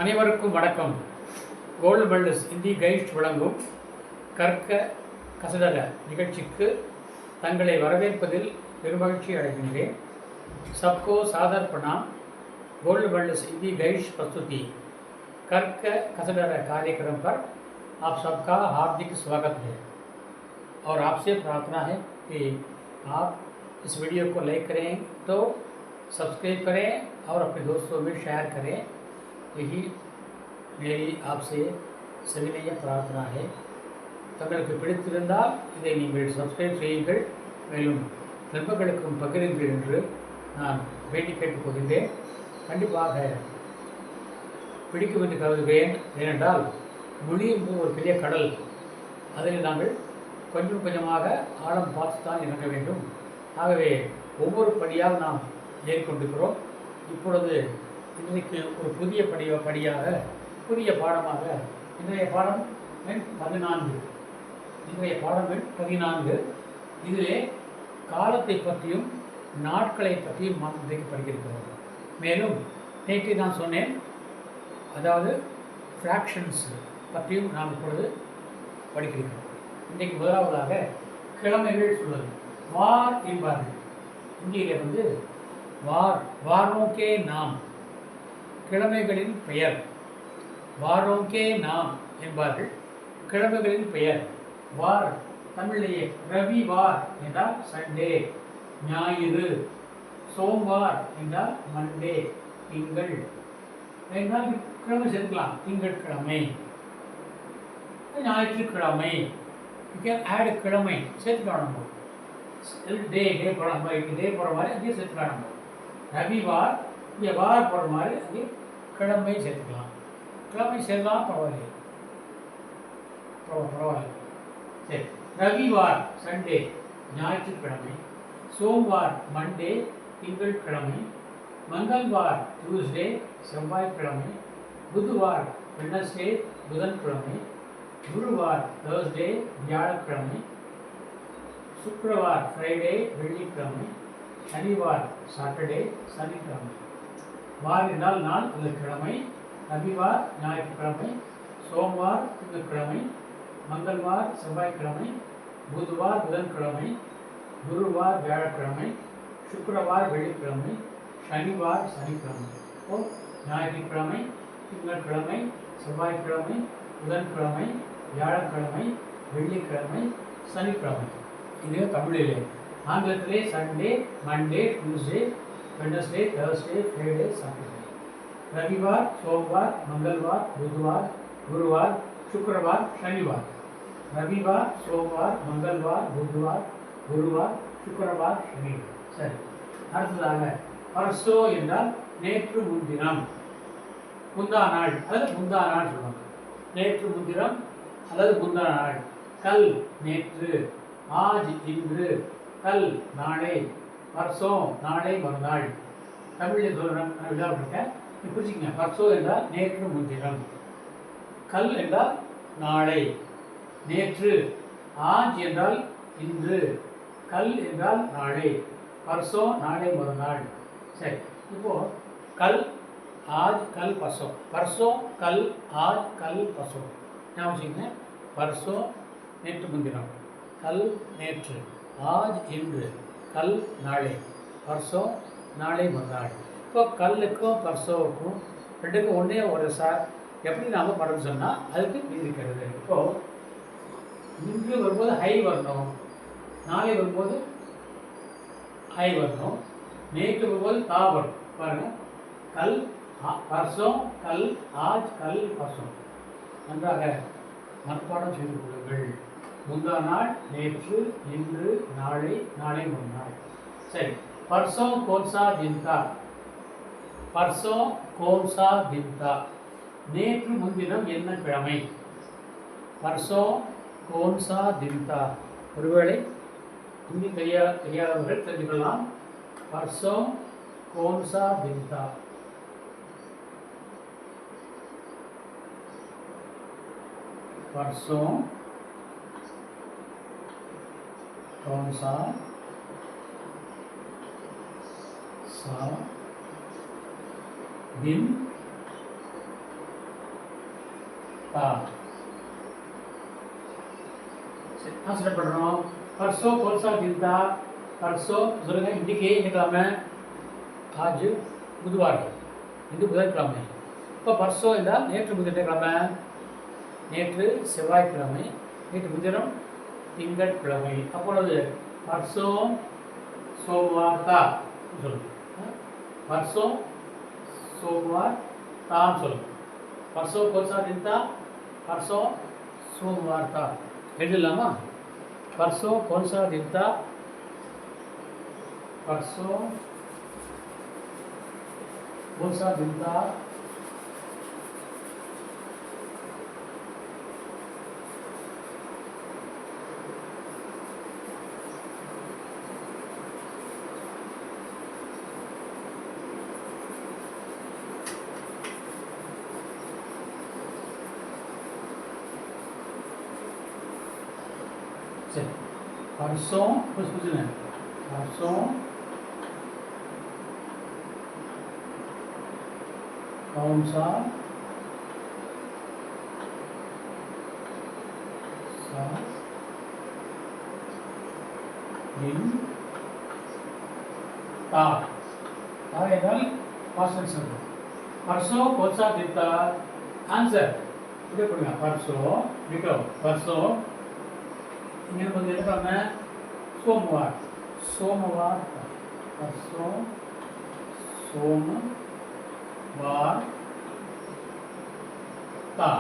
அனைவருக்கும் வணக்கம். Gold wellness Hindi guide வழங்கும் கற்க கசடர நிகழ்ச்சிக்கு தங்களை வரவேற்பதில் பெருமகிழ்ச்சி அடைகின்றேன். सबको सादर प्रणाम. गोल्ड वेल्नस हिंदी गाइड्स प्रस्तुति कर्क कसडर कार्यक्रम पर आप सबका हार्दिक स्वागत है और आपसे प्रार्थना है कि आप इस वीडियो को लाइक करें तो सब्सक्राइब करें और अपने दोस्तों में शेयर करें. यही मेरी आपसे सविनय प्रार्थना है. தங்களுக்கு பிடித்திருந்தால் இதை நீங்கள் சப்ஸ்கிரைப் செய்யுங்கள், மேலும் நண்பர்களுக்கும் பகிருங்கள் என்று நான் வேண்டி கேட்டுக்கொள்கின்றேன். கண்டிப்பாக பிடிக்கும் என்று கருதுகிறேன். ஏனென்றால் மொழி என்பது ஒரு பெரிய கடல். அதில் நாங்கள் கொஞ்சம் கொஞ்சமாக ஆழம் பார்த்து தான் இறங்க வேண்டும். ஆகவே ஒவ்வொரு படியாக நாம் ஏறிக்கொண்டிருக்கிறோம். இப்பொழுது இன்றைக்கு ஒரு புதிய புதிய பாடமாக இன்றைய பாடம் எண் 14. இன்றைய பாடம் எண் 14. இதிலே காலத்தை பற்றியும் நாட்களை பற்றியும் நாம் இன்றைக்கு படிக்கிறோம். மேலும் நேற்று நான் சொன்னேன், அதாவது ஃப்ராக்ஷன்ஸ் பற்றியும் நாம் இப்பொழுது படிக்கிறோம். இன்றைக்கு முதலாவதாக கிழமைகள் சொல்வது. வார் என்பார்கள். இந்தியிலே வந்து வாரோக்கே நாம், கிழமைகளின் பெயர். வாரோக்கே நாம் என்பார்கள், கிழமைகளின் பெயர். வார் தமிழிலேயே ரவிவார் என்றால் சண்டே, ஞாயிறு. சோம்வார் என்றால் மண்டே, திங்கள் என்றால் கிழமை சேர்க்கலாம். திங்கட்கிழமை, ஞாயிற்றுக்கிழமை. ஆடு கிழமை சேர்த்துக்கலாம். டே போடுற மாதிரி அங்கேயே சேர்த்துக்கலாம். ரவிவார் இங்கே வார் போடுற மாதிரி அங்கே கிழமை சேர்த்துக்கலாம். கிழமை சேர்க்கலாம், பரவாயில்லை. சரி. ரவிவார் சண்டே, ஞாயிற்றுக்கிழமை. சோம்வார் மண்டே, திங்கட்கிழமை. மங்கள்வார் டியூஸ்டே, செவ்வாய்க்கிழமை. புதுவார் வெட்னஸ்டே, புதன்கிழமை. குருவார் தேர்ஸ்டே, வியாழக்கிழமை. சுக்கிரவார் ஃப்ரைடே, வெள்ளிக்கிழமை. சனிவார் சாட்டர்டே, சனிக்கிழமை. வார் என்றால் நாள் அல்லது கிழமை. ரவிவார் ஞாயிற்றுக்கிழமை. சோம்வார் திங்கட்கிழமை. மங்கள்வார் செவ்வாய்க்கிழமை. புதுவார் புதன்கிழமை. குருவார் வியாழக்கிழமை. சுக்கிரவார் வெள்ளிக்கிழமை. சனிவார் சனிக்கிழமை. இப்போ ஞாயிற்றுக்கிழமை, திங்கட்கிழமை, செவ்வாய்க்கிழமை, புதன்கிழமை, வியாழக்கிழமை, வெள்ளிக்கிழமை, சனிக்கிழமை. இது தமிழிலே. ஆங்கிலத்திலே Sunday, Monday, Tuesday, Wednesday, Thursday, Friday, Saturday. ரவிவார், சோம்வார், மங்கள்வார், புதுவார், குருவார், சுக்கிரவார், சனிவார். ரவிவார், சோம்வார், மங்கள்வார், புதுவார், குருவார், சுக்கிரவார், சனிவார். சரி. அடுத்ததாக பர்சோ என்றால் நேற்று முன்தினம், முந்தா நாள் அல்லது முந்தா நாள் சொல்லுவாங்க. நேற்று முன்தினம் அல்லது முந்தா நாள். கல் நேற்று, ஆஜ் இன்று, கல் நாளை, பர்சோ நாளை மறுநாள். தமிழில் சொல்கிறேன், விழாவிருக்கேன், புரிஞ்சுக்கங்க. பர்சோ என்றால் நேற்று முன்தினம், கல் என்றால் நாளை, நேற்று. ஆஜ் என்றால் இன்று, கல் என்றால் நாளை, பர்சோ நாளை மறுநாள். சரி. இப்போது கல், ஆஜ், கல், பர்சோ. பர்சோ கல், ஆஜ் கல், பர்சோ. ஞாபகம் வச்சுக்கங்க. பர்சோ நேற்று முன்தினம், கல் நேற்று, ஆஜ் இன்று, கல் நாளை, பர்சோ நாளை மறுநாள். இப்போ கல்லுக்கும் பர்சோவுக்கும் ரெண்டுக்கும் ஒன்றே ஒரு சார் எப்படி நாம் படம் சொன்னால் அதுக்கு மீதி இருக்கிறது. இப்போது இன்று வரும்போது ஹை வரணும், நாளை வரும்போது ஹை வரணும், நேற்று வரும்போது தா வரும். பாருங்கள், கல், பர்சோ, கல், ஆஜ், கல், பர்சோ. நன்றாக மனப்பாடம் செய்து கொள்ளுங்கள். முந்தா நாள், நேற்று, இன்று, நாளை, நாளை மறுநாள். சரி. பர்சோ கோன்சா தின்தா. பர்சோ கோன்சா தின்தா. நேற்று முன்தினம் என்ன கிழமை? பர்சோ கோன்சா தின்தா. ஒருவேளை ஹிந்தி தெரியாதவர்கள் தெரிஞ்சுக்கலாம். பர்சோ கோன்சா தின்தா. परसों कौन सा दिन ता स्टार्ट பண்ணுறோம். परसों कौन सा दिन था? परसों சொல்லுங்க. இன்னைக்கு கிழமை. आज बुधवार இது புதன்கிழமை. இப்போ பர்சோ என்றால் நேற்று புதன்கிழமை, நேற்று செவ்வாய்க்கிழமை, நேற்று புதனம் திங்கட்கிழமை. அப்பொழுது பர்சோ सोमवार था சொல்லுங்க. परसों सोमवार था சொல்லுங்க. परसों कौन सा दिन था? परसों सोमवार था. எழுதலாமா? परसों कौन सा दिन था? परसों कौन सा दिन था? परसों कुछ पूछना है. परसों कौन सा दिन था? परसों कौन सा दिन था? आंसर इधर पढ़ना. परसों लिखो. परसों इन्हें बोलते हैं क्या? सोमवार. सोमवार. परसों सोमवार था.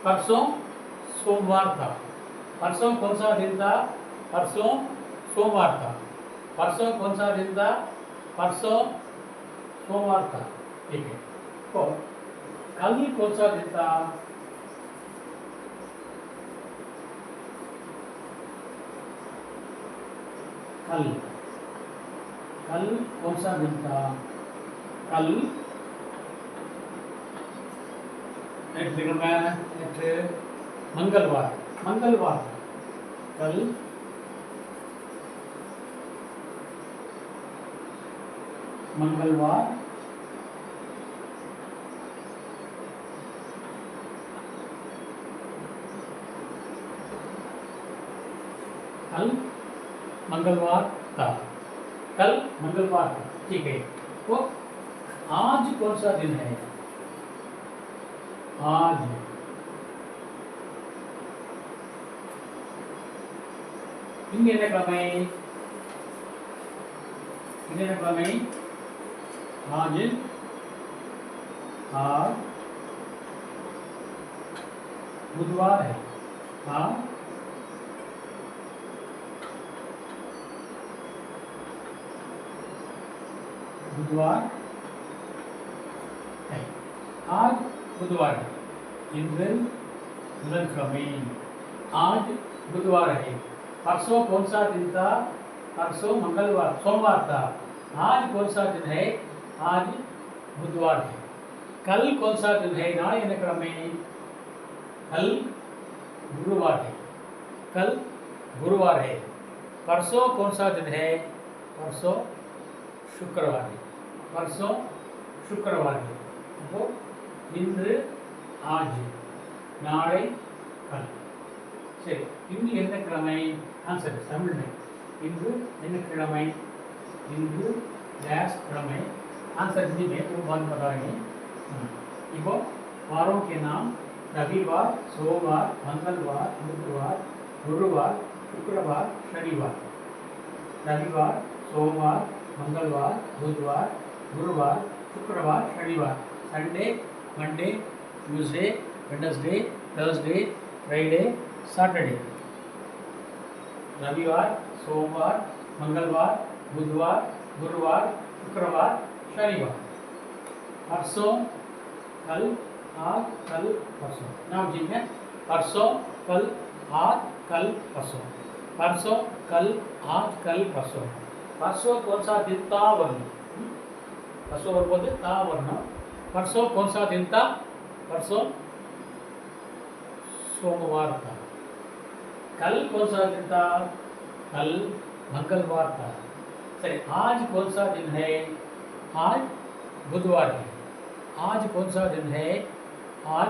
परसों सोमवार था. परसों कौन सा दिन था? परसों सोमवार था. परसों कौन सा दिन था? परसों सोमवार था. ठीक है. तो कल कौन सा दिन था? कल कल कौन सा दिन था? कल मंगलवार. मंगलवार. कल मंगलवार. कल मंगलवार था. कल मंगलवार था. ठीक है. तो आज कौन सा दिन है? आज இங்கே என்ன கிழமை? இங்கே என்ன கிழமை? आज आज बुधवार है. आज बुधवार है. आज बुधवार है. இன்று புதன்கிழமை. आज बुधवार है. परसों कौन सा दिन था? परसों मंगलवार सोमवार था. आज कौन सा दिन है? आज बुधवार है. कल कौन सा दिन है? नाಳೆ என்ன கிழமை? कल गुरुवार है. कल गुरुवार है. परसों कौन सा दिन है? परसों शुक्रवार है. परसों शुक्रवार है. तो இன்று आज நாளை कल. சரி. இன்று என்ன கிழமை? ஆன்சர் தமிழ் में. இன்று என்ன கிழமை? இன்று डैश கிழமை. आंसर हिंदी में तो बाद में बताएंगे. इको वारों के नाम रविवार, सोमवार, मंगलवार, बुधवार, गुरुवार, शुक्रवार, शनिवार. रविवार, सोमवार, मंगलवार, बुधवार, गुरुवार, शुक्रवार, शनिवार. Sunday, Monday, Tuesday, Wednesday, Thursday, Friday, Saturday. रविवार, सोमवार, मंगलवार, बुधवार, गुरुवार, शुक्रवार, शनिवार. परसों कल आज कल परसों. नाम जी है. परसों कल आज कल परसों. परसों कल आज कल परसों. परसों कौन सा दिन था? वर्ण. परसों बोलते था वर्ण. परसों कौन सा दिन था? परसों सोमवार था. कल कौन सा दिन था? कल मंगलवार था. सही. आज कौन सा दिन है? आज बुधवार है। आज कौन सा दिन है? आज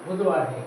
बुधवार है।